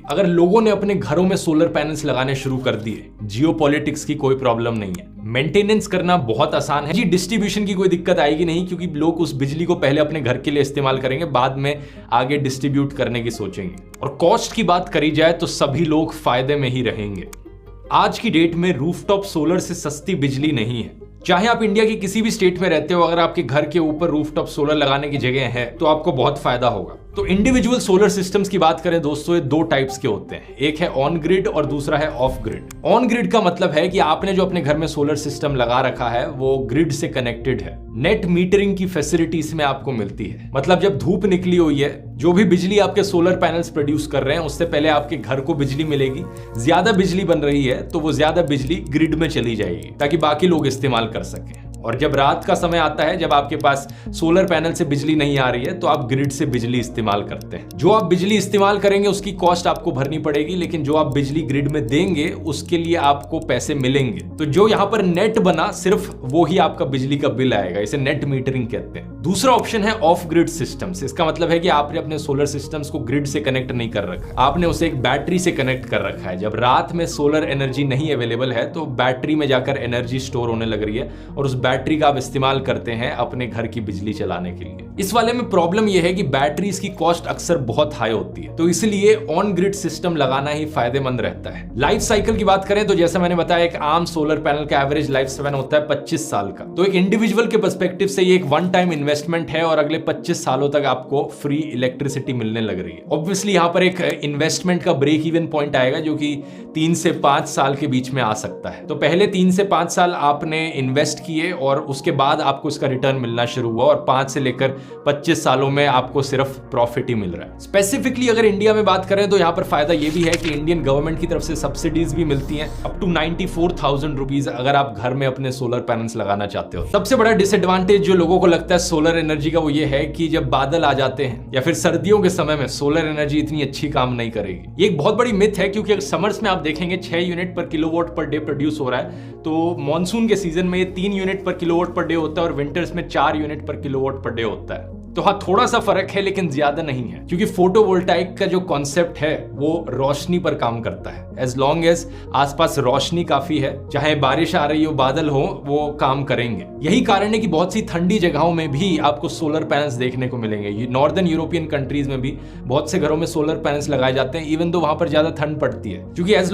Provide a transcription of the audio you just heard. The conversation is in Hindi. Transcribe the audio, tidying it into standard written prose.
अगर लोगों ने अपने घरों में सोलर पैनल्स लगाने शुरू कर दिए, जियोपॉलिटिक्स की कोई प्रॉब्लम नहीं है, मेंटेनेंस करना बहुत आसान है जी, डिस्ट्रीब्यूशन की कोई दिक्कत आएगी नहीं, क्योंकि लोग उस बिजली को पहले अपने घर के लिए इस्तेमाल करेंगे, बाद में आगे डिस्ट्रीब्यूट करने की सोचेंगे। और कॉस्ट की बात करी जाए तो सभी लोग फायदे में ही रहेंगे। आज की डेट में रूफटॉप सोलर से सस्ती बिजली नहीं है। चाहे आप इंडिया के किसी भी स्टेट में रहते हो, अगर आपके घर के ऊपर रूफटॉप सोलर लगाने की जगह है तो आपको बहुत फायदा होगा। तो इंडिविजुअल सोलर सिस्टम्स की बात करें दोस्तों, ये दो टाइप्स के होते हैं, एक है ऑन ग्रिड और दूसरा है ऑफ ग्रिड। ऑन ग्रिड का मतलब है कि आपने जो अपने घर में सोलर सिस्टम लगा रखा है वो ग्रिड से कनेक्टेड है। नेट मीटरिंग की फैसिलिटी इसमें आपको मिलती है। मतलब जब धूप निकली हुई है, जो भी बिजली आपके सोलर पैनल्स प्रोड्यूस कर रहे हैं उससे पहले आपके घर को बिजली मिलेगी। ज्यादा बिजली बन रही है तो वो ज्यादा बिजली ग्रिड में चली जाएगी ताकि बाकी लोग इस्तेमाल कर सकें। और जब रात का समय आता है, जब आपके पास सोलर पैनल से बिजली नहीं आ रही है, तो आप ग्रिड से बिजली इस्तेमाल करते हैं। जो आप बिजली इस्तेमाल करेंगे उसकी कॉस्ट आपको भरनी पड़ेगी, लेकिन जो आप बिजली ग्रिड में देंगे उसके लिए आपको पैसे मिलेंगे। तो जो यहाँ पर नेट बना, सिर्फ वो ही आपका बिजली का बिल आएगा। इसे नेट मीटरिंग कहते हैं। दूसरा ऑप्शन है ऑफ ग्रिड सिस्टम्स। इसका मतलब है कि आपने अपने सोलर सिस्टम्स को ग्रिड से कनेक्ट नहीं कर रखा, आपने उसे एक बैटरी से कनेक्ट कर रखा है। जब रात में सोलर एनर्जी नहीं अवेलेबल है तो बैटरी में जाकर एनर्जी स्टोर होने लग रही है और उस बैटरी का आप इस्तेमाल करते हैं अपने घर की बिजली चलाने के लिए। इस वाले में प्रॉब्लम यह है कि बैटरीज की कॉस्ट अक्सर बहुत हाई होती है, तो इसलिए ऑन ग्रिड सिस्टम लगाना ही फायदेमंद रहता है। लाइफ साइकिल की बात करें तो जैसा मैंने बताया, एक आम सोलर पैनल का एवरेज लाइफ स्पैन होता है 25 साल का। तो एक इंडिविजुअल के पर्सपेक्टिव से ये एक वन टाइम इन्वेस्टमेंट है और अगले 25 सालों तक आपको फ्री इलेक्ट्रिसिटी मिलने लग रही है। ऑब्वियसली यहाँ पर एक इन्वेस्टमेंट का ब्रेक इवन पॉइंट आएगा जो कि 3 से 5 साल के बीच में आ सकता है। तो पहले 3 से 5 साल आपने इन्वेस्ट किए और उसके बाद आपको इसका रिटर्न मिलना शुरू हुआ और 5 से लेकर 25 सालों में आपको सिर्फ प्रॉफिट ही मिल रहा है। स्पेसिफिकली अगर इंडिया में बात करें तो यहाँ पर फायदा ये भी है कि इंडियन गवर्नमेंट की तरफ से सब्सिडीज भी मिलती हैं, अप टू 94,000 रुपीज, अगर आप घर में अपने सोलर पैनल्स लगाना चाहते हो। सबसे बड़ा डिसएडवांटेज जो लोगों को लगता है सोलर एनर्जी का, वो ये है कि जब बादल आ जाते हैं या फिर सर्दियों के समय में सोलर एनर्जी इतनी अच्छी काम नहीं करेगी। ये एक बहुत बड़ी मिथ है, क्योंकि अगर समर्स में आप देखेंगे 6 यूनिट पर किलोवाट पर डे प्रोड्यूस हो रहा है, तो मॉनसून के सीजन में ये 3 यूनिट पर किलोवाट पर डे होता है और विंटर्स में 4 यूनिट पर किलोवाट पर डे होता है। तो हाँ, थोड़ा सा फर्क है लेकिन ज्यादा नहीं है, क्योंकि फोटोवोल्टाइक का जो कॉन्सेप्ट है वो रोशनी पर काम करता है। एज लॉन्ग एज आसपास रोशनी काफी है, चाहे बारिश आ रही हो, बादल हो, वो काम करेंगे। यही कारण है कि बहुत सी ठंडी जगहों में भी आपको सोलर पैनल्स देखने को मिलेंगे। नॉर्दर्न यूरोपियन कंट्रीज में भी बहुत से घरों में सोलर पैनल्स लगाए जाते हैं, इवन दो वहां पर ज्यादा ठंड पड़ती है, क्योंकि एज